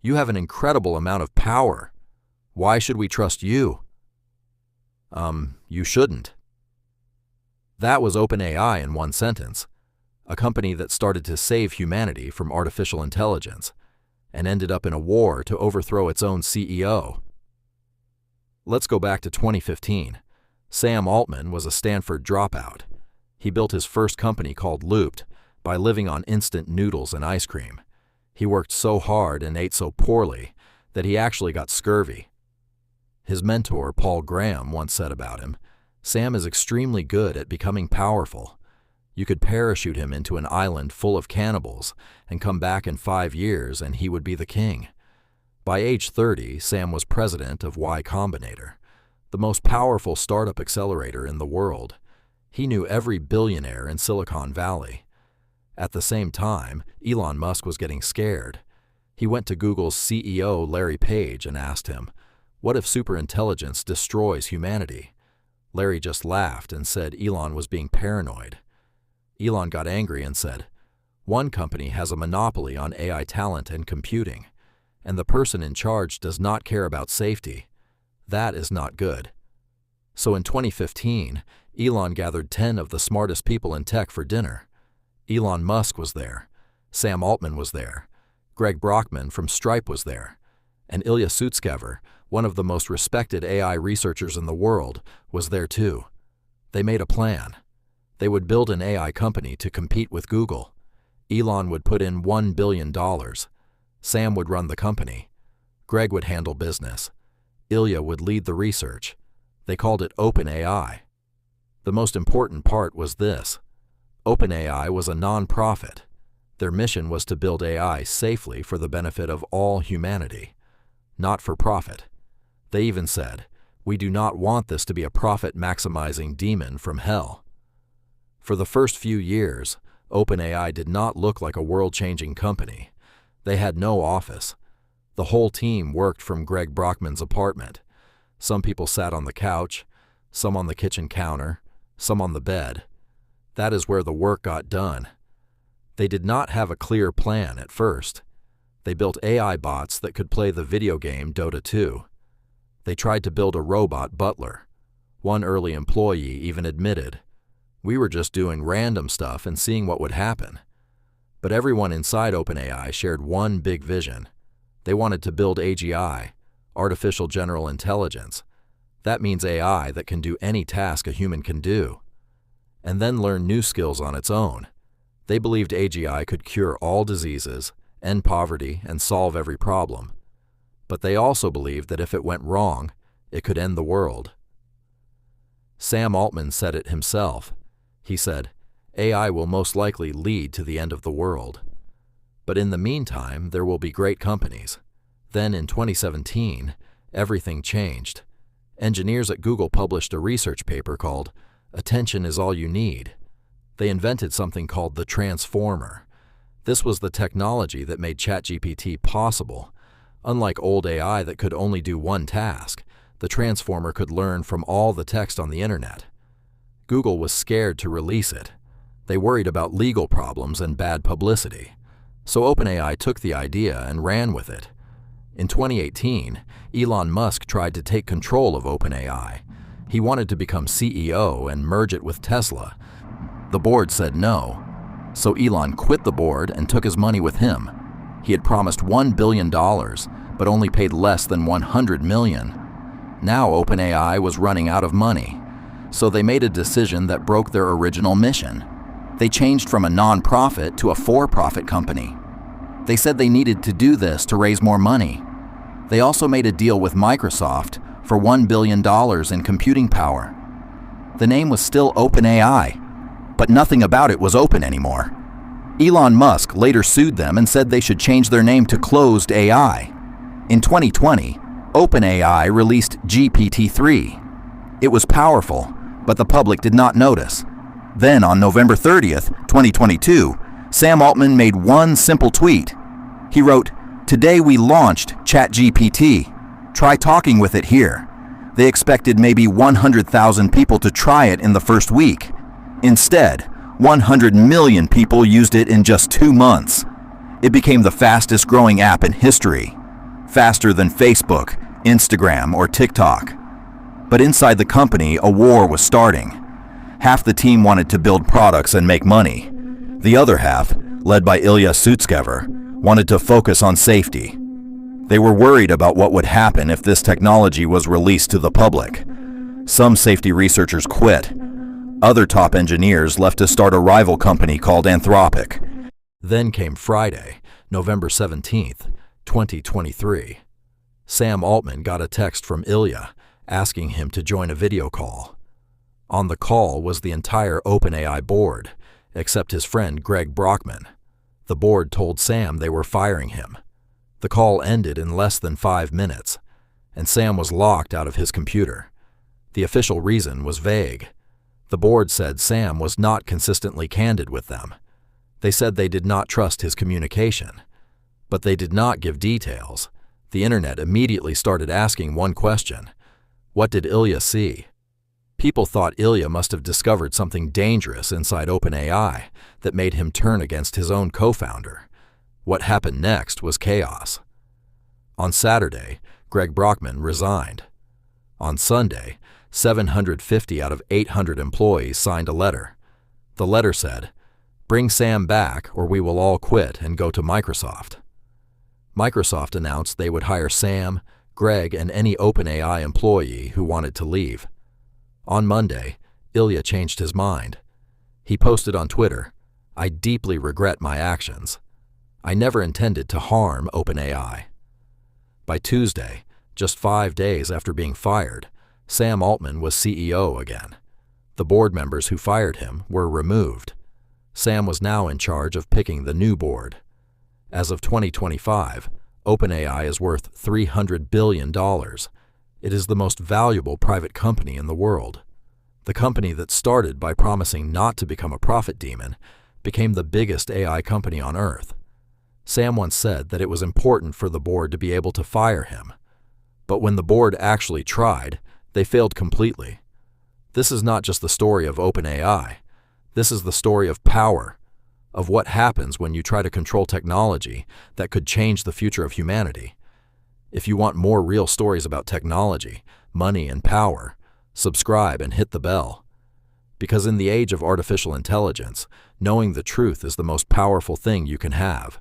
You have an incredible amount of power. Why should we trust you?" You shouldn't." That was OpenAI in one sentence, a company that started to save humanity from artificial intelligence and ended up in a war to overthrow its own CEO. Let's go back to 2015. Sam Altman was a Stanford dropout. He built his first company called Looped by living on instant noodles and ice cream. He worked so hard and ate so poorly that he actually got scurvy. His mentor, Paul Graham, once said about him, "Sam is extremely good at becoming powerful. You could parachute him into an island full of cannibals and come back in 5 years and he would be the king." By age 30, Sam was president of Y Combinator, the most powerful startup accelerator in the world. He knew every billionaire in Silicon Valley. At the same time, Elon Musk was getting scared. He went to Google's CEO Larry Page and asked him, "What if superintelligence destroys humanity?" Larry just laughed and said Elon was being paranoid. Elon got angry and said, "One company has a monopoly on AI talent and computing, and the person in charge does not care about safety. That is not good." So in 2015, Elon gathered 10 of the smartest people in tech for dinner. Elon Musk was there, Sam Altman was there, Greg Brockman from Stripe was there, and Ilya Sutskever, one of the most respected AI researchers in the world, was there too. They made a plan. They would build an AI company to compete with Google. Elon would put in $1 billion. Sam would run the company. Greg would handle business. Ilya would lead the research. They called it OpenAI. The most important part was this. OpenAI was a non-profit. Their mission was to build AI safely for the benefit of all humanity, not for profit. They even said, "We do not want this to be a profit-maximizing demon from hell." For the first few years, OpenAI did not look like a world-changing company. They had no office. The whole team worked from Greg Brockman's apartment. Some people sat on the couch, some on the kitchen counter, some on the bed. That is where the work got done. They did not have a clear plan at first. They built AI bots that could play the video game Dota 2. They tried to build a robot butler. One early employee even admitted, "We were just doing random stuff and seeing what would happen." But everyone inside OpenAI shared one big vision. They wanted to build AGI, artificial general intelligence. That means AI that can do any task a human can do, and then learn new skills on its own. They believed AGI could cure all diseases, end poverty, and solve every problem. But they also believed that if it went wrong, it could end the world. Sam Altman said it himself. He said, "AI will most likely lead to the end of the world. But in the meantime, there will be great companies." Then in 2017, everything changed. Engineers at Google published a research paper called "Attention is All You Need." They invented something called the transformer. This was the technology that made ChatGPT possible. Unlike old AI that could only do one task, the transformer could learn from all the text on the internet. Google was scared to release it. They worried about legal problems and bad publicity. So OpenAI took the idea and ran with it. In 2018, Elon Musk tried to take control of OpenAI. He wanted to become CEO and merge it with Tesla. The board said no. So Elon quit the board and took his money with him. He had promised $1 billion, but only paid less than $100 million. Now OpenAI was running out of money. So they made a decision that broke their original mission. They changed from a non-profit to a for-profit company. They said they needed to do this to raise more money. They also made a deal with Microsoft for $1 billion in computing power. The name was still OpenAI, but nothing about it was open anymore. Elon Musk later sued them and said they should change their name to Closed AI. In 2020, OpenAI released GPT-3. It was powerful, but the public did not notice. Then on November 30th, 2022, Sam Altman made one simple tweet. He wrote, "Today we launched ChatGPT. Try talking with it here." They expected maybe 100,000 people to try it in the first week. Instead, 100 million people used it in just 2 months. It became the fastest growing app in history. faster than Facebook, Instagram, or TikTok. But inside the company, a war was starting. Half the team wanted to build products and make money. The other half, led by Ilya Sutskever, wanted to focus on safety. They were worried about what would happen if this technology was released to the public. Some safety researchers quit. Other top engineers left to start a rival company called Anthropic. Then came Friday, November 17th, 2023. Sam Altman got a text from Ilya asking him to join a video call. On the call was the entire OpenAI board, except his friend Greg Brockman. The board told Sam they were firing him. The call ended in less than 5 minutes, and Sam was locked out of his computer. The official reason was vague. The board said Sam was not consistently candid with them. They said they did not trust his communication. But they did not give details. The internet immediately started asking one question: what did Ilya see? People thought Ilya must have discovered something dangerous inside OpenAI that made him turn against his own co-founder. What happened next was chaos. On Saturday, Greg Brockman resigned. On Sunday, 750 out of 800 employees signed a letter. The letter said, "Bring Sam back or we will all quit and go to Microsoft." Microsoft announced they would hire Sam, Greg, and any OpenAI employee who wanted to leave. On Monday, Ilya changed his mind. He posted on Twitter, "I deeply regret my actions. I never intended to harm OpenAI." By Tuesday, just 5 days after being fired, Sam Altman was CEO again. The board members who fired him were removed. Sam was now in charge of picking the new board. As of 2025, OpenAI is worth $300 billion. It is the most valuable private company in the world. The company that started by promising not to become a profit demon became the biggest AI company on Earth. Sam once said that it was important for the board to be able to fire him. But when the board actually tried, they failed completely. This is not just the story of OpenAI. This is the story of power, of what happens when you try to control technology that could change the future of humanity. If you want more real stories about technology, money, and power, subscribe and hit the bell. Because in the age of artificial intelligence, knowing the truth is the most powerful thing you can have.